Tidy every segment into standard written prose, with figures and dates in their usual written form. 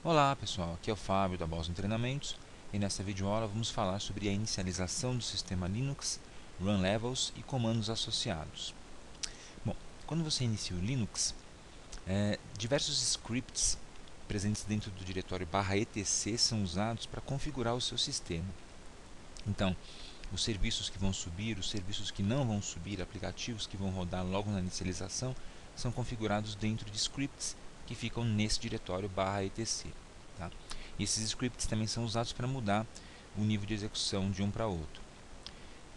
Olá pessoal, aqui é o Fábio da Boston Treinamentos e nesta videoaula vamos falar sobre a inicialização do sistema Linux, Run Levels e comandos associados. Bom, quando você inicia o Linux, diversos scripts presentes dentro do diretório /etc são usados para configurar o seu sistema. Então, os serviços que vão subir, os serviços que não vão subir, aplicativos que vão rodar logo na inicialização, são configurados dentro de scripts que ficam nesse diretório /etc. Tá? E esses scripts também são usados para mudar o nível de execução de um para outro.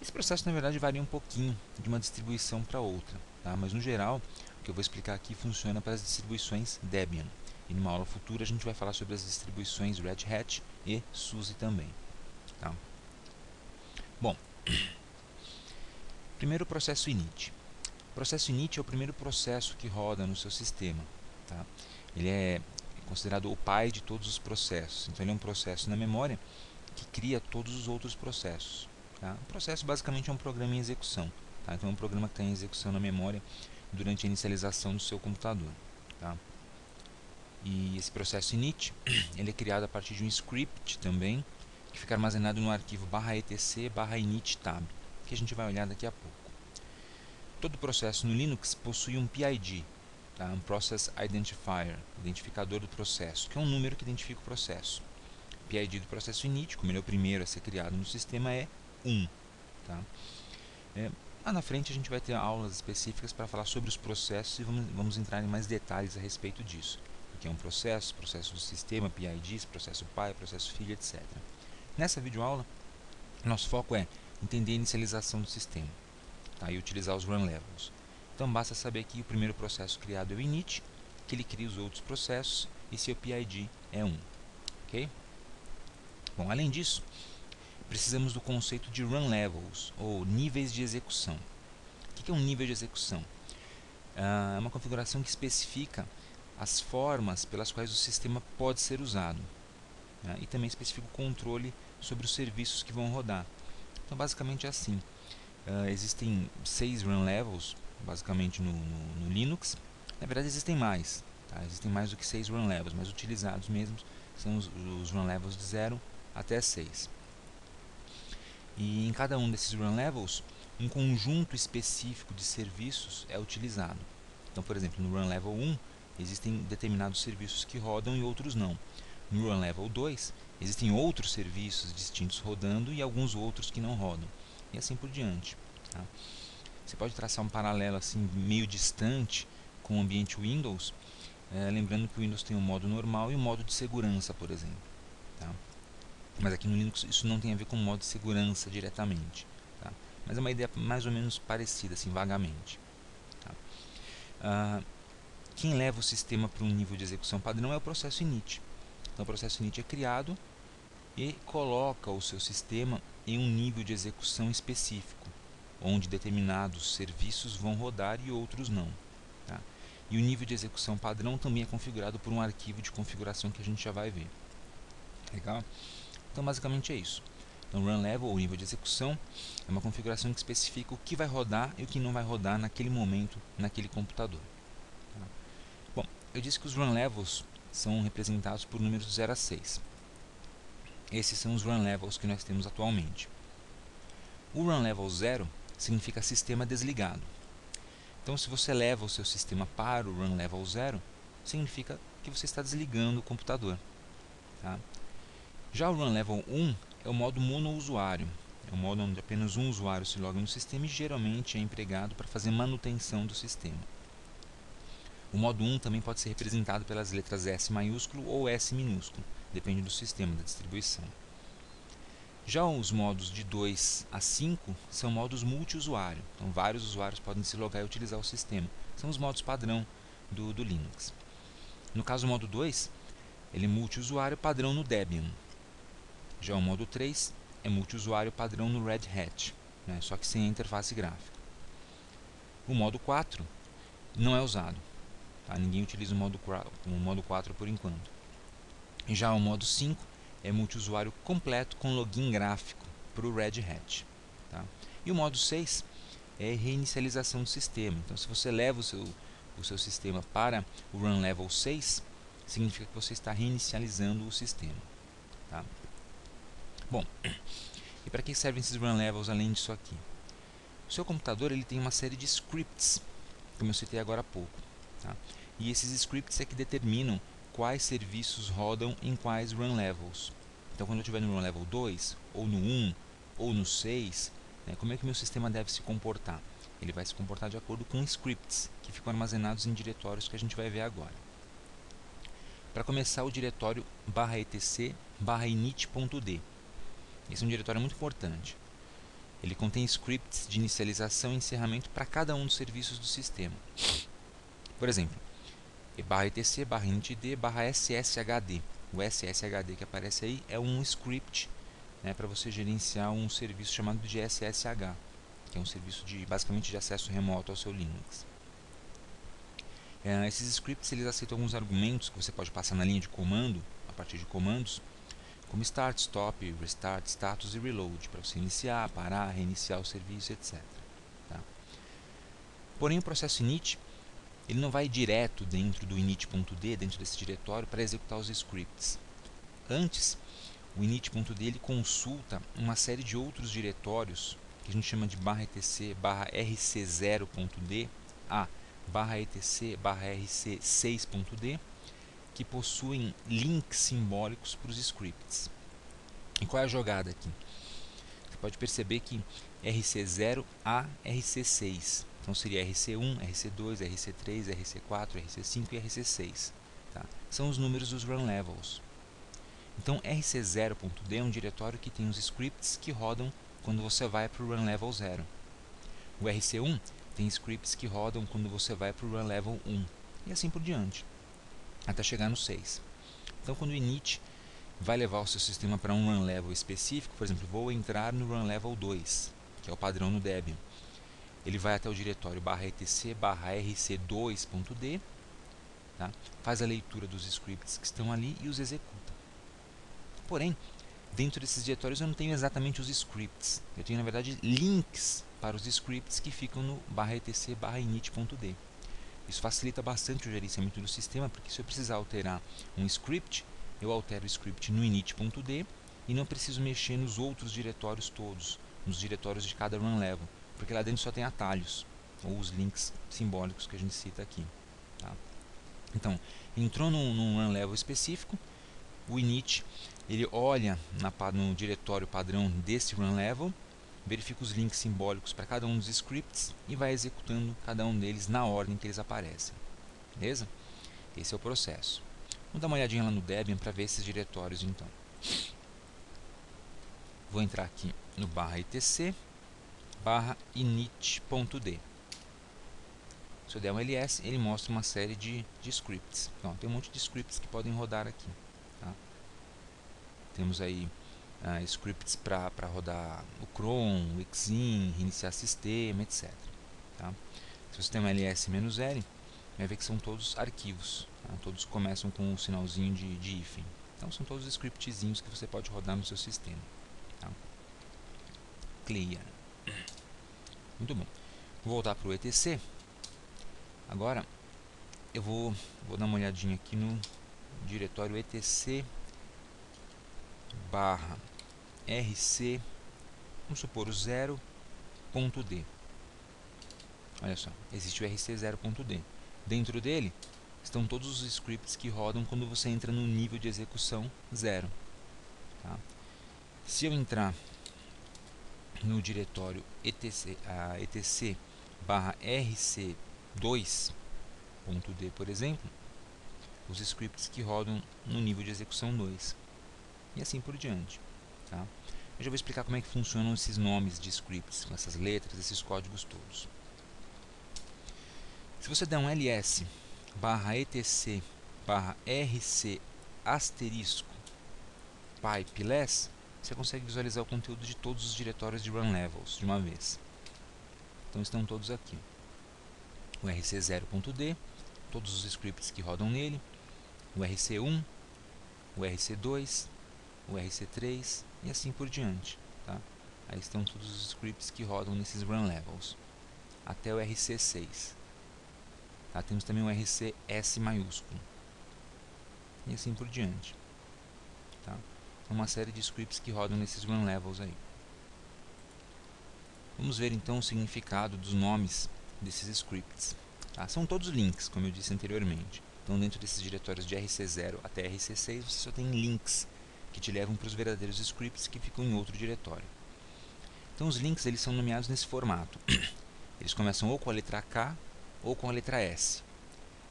Esse processo, na verdade, varia um pouquinho de uma distribuição para outra, tá? Mas no geral, o que eu vou explicar aqui funciona para as distribuições Debian. E numa aula futura a gente vai falar sobre as distribuições Red Hat e SUSE também. Tá? Bom, primeiro o processo init. O processo init é o primeiro processo que roda no seu sistema. Tá? Ele é considerado o pai de todos os processos. Então ele é um processo na memória que cria todos os outros processos. Tá? O processo basicamente é um programa em execução. Tá? Então é um programa que está em execução na memória durante a inicialização do seu computador. Tá? E esse processo init ele é criado a partir de um script também, que fica armazenado no arquivo /etc/init-tab, que a gente vai olhar daqui a pouco. Todo processo no Linux possui um PID, tá? Um Process Identifier, identificador do processo, que é um número que identifica o processo. O PID do processo init, como ele é o primeiro a ser criado no sistema, é 1. Tá? Lá na frente a gente vai ter aulas específicas para falar sobre os processos e vamos entrar em mais detalhes a respeito disso. O que é um processo, processo do sistema, PIDs, processo pai, processo filho, etc. Nessa videoaula, nosso foco é entender a inicialização do sistema, tá? E utilizar os run levels. Então basta saber que o primeiro processo criado é o init, que ele cria os outros processos e seu PID é 1. Ok? Bom, além disso, precisamos do conceito de run levels, ou níveis de execução. O que é um nível de execução? É uma configuração que especifica as formas pelas quais o sistema pode ser usado, né? E também especifica o controle sobre os serviços que vão rodar. Então basicamente é assim. Existem 6 run levels basicamente no Linux. Na verdade existem mais, tá? Existem mais do que 6 run levels, mas utilizados mesmos são os run levels de 0 até 6. E em cada um desses run levels, um conjunto específico de serviços é utilizado. Então, por exemplo, no run level 1, existem determinados serviços que rodam e outros não. No run level 2, existem outros serviços distintos rodando e alguns outros que não rodam. E assim por diante. Tá? Você pode traçar um paralelo assim meio distante com o ambiente Windows, lembrando que o Windows tem um modo normal e um modo de segurança, por exemplo. Tá? Mas aqui no Linux isso não tem a ver com o modo de segurança diretamente. Tá? Mas é uma ideia mais ou menos parecida, assim, vagamente. Tá? Quem leva o sistema para um nível de execução padrão é o processo init. Então o processo init é criado e coloca o seu sistema em um nível de execução específico, onde determinados serviços vão rodar e outros não. Tá? E o nível de execução padrão também é configurado por um arquivo de configuração que a gente já vai ver. Legal? Então basicamente é isso. Então run level, ou nível de execução, é uma configuração que especifica o que vai rodar e o que não vai rodar naquele momento, naquele computador. Tá? Bom, eu disse que os run levels são representados por números de 0 a 6. Esses são os run levels que nós temos atualmente. O run level 0 significa sistema desligado. Então, se você leva o seu sistema para o run level 0, significa que você está desligando o computador. Tá? Já o run level 1 é o modo monousuário. É o modo onde apenas um usuário se loga no sistema e geralmente é empregado para fazer manutenção do sistema. O modo 1 também pode ser representado pelas letras S maiúsculo ou S minúsculo, depende do sistema, da distribuição. Já os modos de 2 a 5 são modos multiusuário, então vários usuários podem se logar e utilizar o sistema. São os modos padrão do Linux. No caso do modo 2, ele é multiusuário padrão no Debian. Já o modo 3 é multiusuário padrão no Red Hat, né, só que sem a interface gráfica. O modo 4 não é usado, tá? Ninguém utiliza o modo 4 por enquanto. E já o modo 5 é multiusuário completo com login gráfico para o Red Hat. Tá? E o modo 6 é reinicialização do sistema. Então, se você leva o seu sistema para o Run Level 6, significa que você está reinicializando o sistema. Tá? Bom, e para que servem esses run levels além disso aqui? O seu computador ele tem uma série de scripts, como eu citei agora há pouco. Tá? E esses scripts é que determinam quais serviços rodam em quais run levels. Então, quando eu estiver no run level 2, ou no 1, ou no 6, né, como é que o meu sistema deve se comportar? Ele vai se comportar de acordo com scripts, que ficam armazenados em diretórios que a gente vai ver agora. Para começar, o diretório /etc /init.d. Esse é um diretório muito importante. Ele contém scripts de inicialização e encerramento para cada um dos serviços do sistema. Por exemplo, /etc /initd /sshd. O sshd que aparece aí é um script, né, para você gerenciar um serviço chamado de SSH, que é um serviço basicamente de acesso remoto ao seu Linux. Esses scripts eles aceitam alguns argumentos que você pode passar na linha de comando, a partir de comandos, como start, stop, restart, status e reload, para você iniciar, parar, reiniciar o serviço, etc. Tá? Porém, o processo init ele não vai direto dentro do init.d, dentro desse diretório, para executar os scripts. Antes, o init.d ele consulta uma série de outros diretórios que a gente chama de /etc /rc0.d a /etc /rc6.d, que possuem links simbólicos para os scripts. E qual é a jogada aqui? Você pode perceber que RC0 a RC6. Então seria RC1, RC2, RC3, RC4, RC5 e RC6. Tá? São os números dos run levels. Então RC0.d é um diretório que tem os scripts que rodam quando você vai para o run level 0. O RC1 tem scripts que rodam quando você vai para o run level 1. E assim por diante, até chegar no 6. Então quando o init vai levar o seu sistema para um run level específico, por exemplo, vou entrar no run level 2, que é o padrão no Debian. Ele vai até o diretório /etc /rc2.d, tá? Faz a leitura dos scripts que estão ali e os executa. Porém, dentro desses diretórios eu não tenho exatamente os scripts. Eu tenho, na verdade, links para os scripts que ficam no /etc /init.d. Isso facilita bastante o gerenciamento do sistema, porque se eu precisar alterar um script, eu altero o script no init.d e não preciso mexer nos outros diretórios todos, nos diretórios de cada run level, porque lá dentro só tem atalhos, ou os links simbólicos que a gente cita aqui. Tá? Então, entrou num run level específico, o init ele olha no diretório padrão desse run level, verifica os links simbólicos para cada um dos scripts e vai executando cada um deles na ordem que eles aparecem. Beleza? Esse é o processo. Vamos dar uma olhadinha lá no Debian para ver esses diretórios então. Vou entrar aqui no /etc /init.d. Se eu der um ls, ele mostra uma série de scripts. Então, tem um monte de scripts que podem rodar aqui. Tá? Temos aí scripts para rodar o cron, o exim, reiniciar sistema, etc. Tá? Se você tem um ls-l, vai ver que são todos arquivos. Tá? Todos começam com um sinalzinho de hífen. Então são todos scriptzinhos que você pode rodar no seu sistema. Tá? Clear. Muito bem. Vou voltar para o etc. Agora eu vou dar uma olhadinha aqui no diretório etc /rc, vamos supor o 0.d. Olha só, existe o rc0.d. Dentro dele estão todos os scripts que rodam quando você entra no nível de execução 0. Tá? Se eu entrar no diretório etc /rc2.d, por exemplo, os scripts que rodam no nível de execução 2. E assim por diante. Tá? Eu já vou explicar como é que funcionam esses nomes de scripts, com essas letras, esses códigos todos. Se você der um ls /etc /rc asterisco pipeless, você consegue visualizar o conteúdo de todos os diretórios de run levels de uma vez. Então estão todos aqui. O rc0.d, todos os scripts que rodam nele, o rc1, o rc2, o rc3 e assim por diante. Tá? Aí estão todos os scripts que rodam nesses run levels, até o rc6. Tá? Temos também o rcs maiúsculo. e assim por diante. Tá? Uma série de scripts que rodam nesses run levels aí. Vamos ver então o significado dos nomes desses scripts. Tá? São todos links, como eu disse anteriormente. Então, dentro desses diretórios de RC0 até RC6, você só tem links que te levam para os verdadeiros scripts que ficam em outro diretório. Então, os links eles são nomeados nesse formato. Eles começam ou com a letra K ou com a letra S.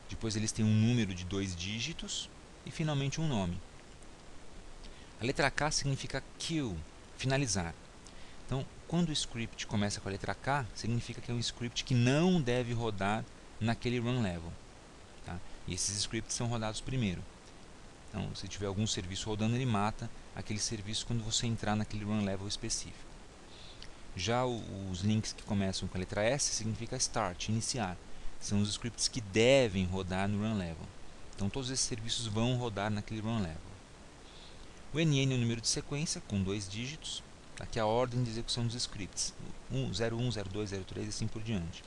Depois eles têm um número de 2 dígitos e finalmente um nome. A letra K significa kill, finalizar. Então, quando o script começa com a letra K, significa que é um script que não deve rodar naquele run level. Tá? E esses scripts são rodados primeiro. Então, se tiver algum serviço rodando, ele mata aquele serviço quando você entrar naquele run level específico. Já os links que começam com a letra S significa start, iniciar. São os scripts que devem rodar no run level. Então, todos esses serviços vão rodar naquele run level. O NN é o número de sequência, com 2 dígitos. Aqui é a ordem de execução dos scripts, 01, 02, 03 e assim por diante.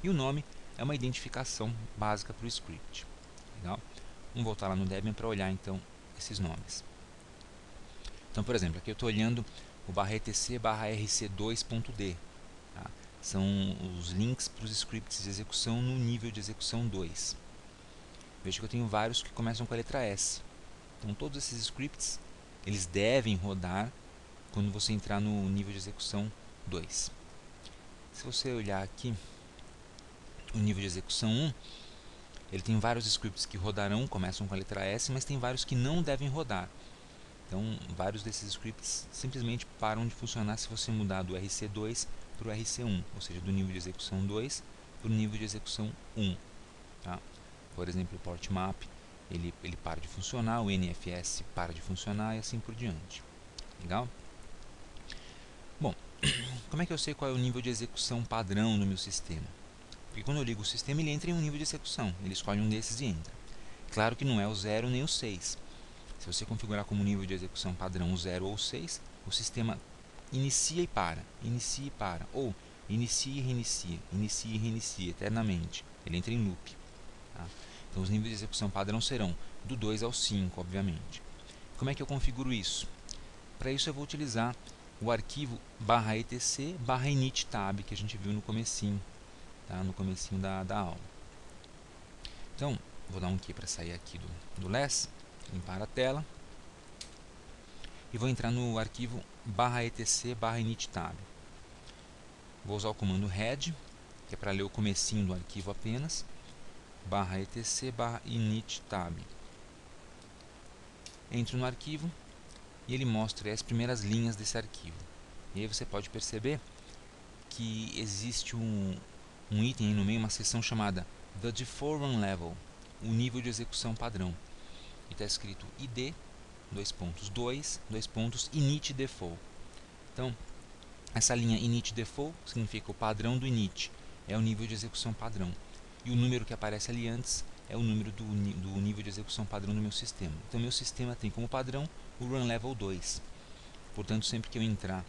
E o nome é uma identificação básica para o script. Legal? Vamos voltar lá no Debian para olhar então esses nomes. Então, por exemplo, aqui eu estou olhando o /etc/rc2.d. Tá? São os links para os scripts de execução no nível de execução 2. Veja que eu tenho vários que começam com a letra S. Então, todos esses scripts eles devem rodar quando você entrar no nível de execução 2. Se você olhar aqui o nível de execução 1, ele tem vários scripts que rodarão, começam com a letra S, mas tem vários que não devem rodar. Então, vários desses scripts simplesmente param de funcionar se você mudar do RC2 para o RC1, ou seja, do nível de execução 2 para o nível de execução 1. Tá? Por exemplo, o portmap ele para de funcionar, o NFS para de funcionar e assim por diante. Legal? Bom, como é que eu sei qual é o nível de execução padrão do meu sistema? Porque quando eu ligo o sistema, ele entra em um nível de execução. Ele escolhe um desses e entra. Claro que não é o 0 nem o 6. Se você configurar como nível de execução padrão o 0 ou o 6, o sistema inicia e para, ou inicia e reinicia eternamente. Ele entra em loop. Tá? Então, os níveis de execução padrão serão do 2 ao 5, obviamente. Como é que eu configuro isso? Para isso, eu vou utilizar o arquivo /etc/inittab que a gente viu no comecinho, tá? No comecinho da aula. Então, vou dar um key para sair aqui do less, limpar a tela, e vou entrar no arquivo /etc/inittab. Vou usar o comando head, que é para ler o comecinho do arquivo apenas, /etc/inittab. Entro no arquivo e ele mostra as primeiras linhas desse arquivo. E aí você pode perceber que existe um item aí no meio, uma seção chamada The Default Run Level, o nível de execução padrão. E está escrito id, init default. Então, essa linha init default significa o padrão do init, é o nível de execução padrão. E o número que aparece ali antes é o número do nível de execução padrão do meu sistema. Então, meu sistema tem como padrão o Run Level 2. Portanto, sempre que eu entrar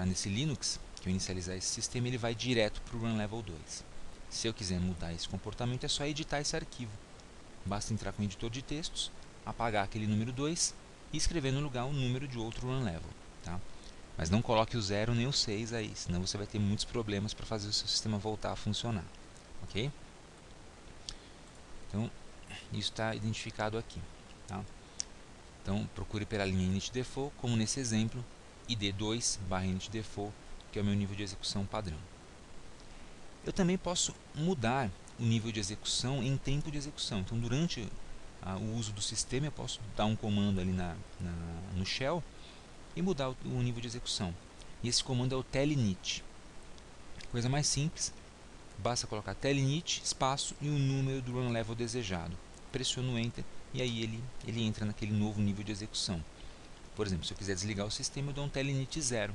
nesse Linux, que eu inicializar esse sistema, ele vai direto para o Run Level 2. Se eu quiser mudar esse comportamento, é só editar esse arquivo. Basta entrar com o editor de textos, apagar aquele número 2 e escrever no lugar o número de outro Run Level. Tá? Mas não coloque o 0 nem o 6 aí, senão você vai ter muitos problemas para fazer o seu sistema voltar a funcionar. Ok? Então, isso está identificado aqui. Tá? Então, procure pela linha init default, como nesse exemplo, id2/init default, que é o meu nível de execução padrão. Eu também posso mudar o nível de execução em tempo de execução. Então, durante o uso do sistema, eu posso dar um comando ali no shell e mudar o nível de execução. E esse comando é o telinit. Coisa mais simples, basta colocar telinit, espaço e o número do run level desejado. Pressiono Enter e aí ele entra naquele novo nível de execução. Por exemplo, se eu quiser desligar o sistema, eu dou um telinit 0.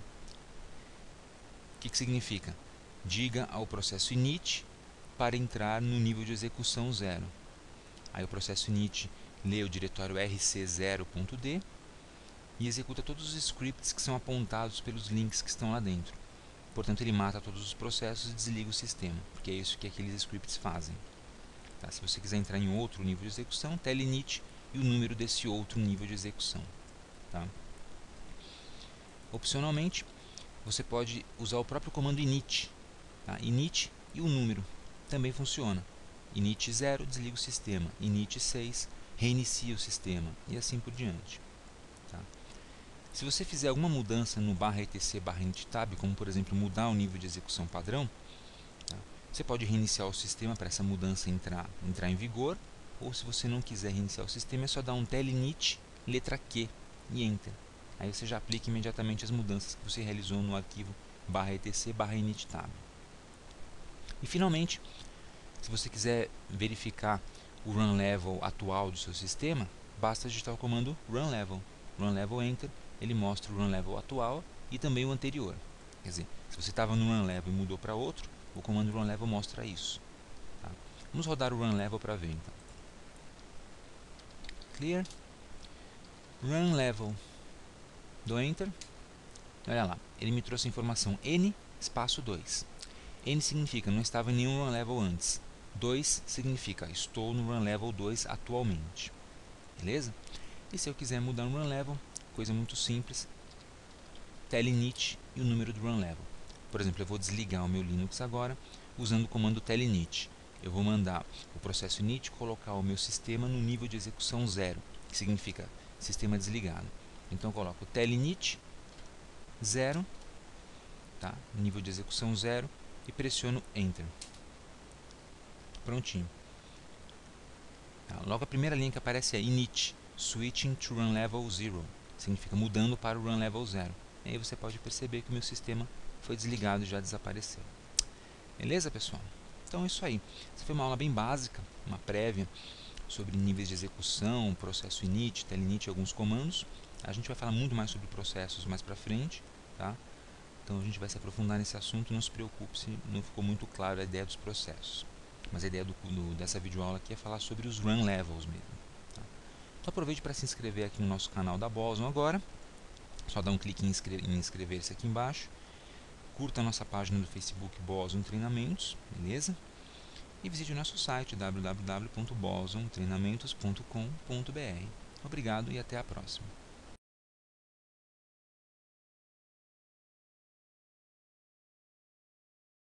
O que significa? Diga ao processo init para entrar no nível de execução 0. Aí o processo init lê o diretório rc0.d e executa todos os scripts que são apontados pelos links que estão lá dentro. Portanto, ele mata todos os processos e desliga o sistema, porque é isso que aqueles scripts fazem. Tá? Se você quiser entrar em outro nível de execução, telinit e o número desse outro nível de execução. Tá? Opcionalmente, você pode usar o próprio comando init. Tá? Init e o número também funciona. Init 0, desliga o sistema. Init 6, reinicia o sistema. E assim por diante. Tá? Se você fizer alguma mudança no /etc/inittab, como por exemplo mudar o nível de execução padrão, tá? Você pode reiniciar o sistema para essa mudança entrar em vigor, ou se você não quiser reiniciar o sistema, é só dar um telinit, letra Q e Enter. Aí você já aplica imediatamente as mudanças que você realizou no arquivo /etc/inittab. E finalmente, se você quiser verificar o run level atual do seu sistema, basta digitar o comando run level. Run level enter, ele mostra o run level atual e também o anterior. Quer dizer, se você estava no run level e mudou para outro, o comando run level mostra isso. Tá? Vamos rodar o run level para ver então. Clear. Run level. Dou enter. Olha lá, ele me trouxe a informação N espaço 2. N significa não estava em nenhum run level antes. 2 significa estou no run level 2 atualmente. Beleza? E se eu quiser mudar o run level, coisa muito simples, telinit e o número do run level. Por exemplo, eu vou desligar o meu Linux agora usando o comando telinit. Eu vou mandar o processo init colocar o meu sistema no nível de execução 0, que significa sistema desligado. Então eu coloco telinit 0, tá? Nível de execução 0, e pressiono Enter. Prontinho. Tá? Logo a primeira linha que aparece é init, switching to run level 0, significa mudando para o run level 0. E aí você pode perceber que o meu sistema foi desligado e já desapareceu. Beleza, pessoal? Então é isso aí. Essa foi uma aula bem básica, uma prévia sobre níveis de execução, processo init, telinit e alguns comandos. A gente vai falar muito mais sobre processos mais para frente, tá? Então a gente vai se aprofundar nesse assunto. Não se preocupe se não ficou muito claro a ideia dos processos. Mas a ideia dessa videoaula aqui é falar sobre os run levels mesmo. Tá? Então aproveite para se inscrever aqui no nosso canal da Boson agora. Só dá um clique em inscrever-se aqui embaixo. Curta a nossa página do Facebook Boson Treinamentos, beleza? E visite o nosso site www.bosontreinamentos.com.br. Obrigado e até a próxima.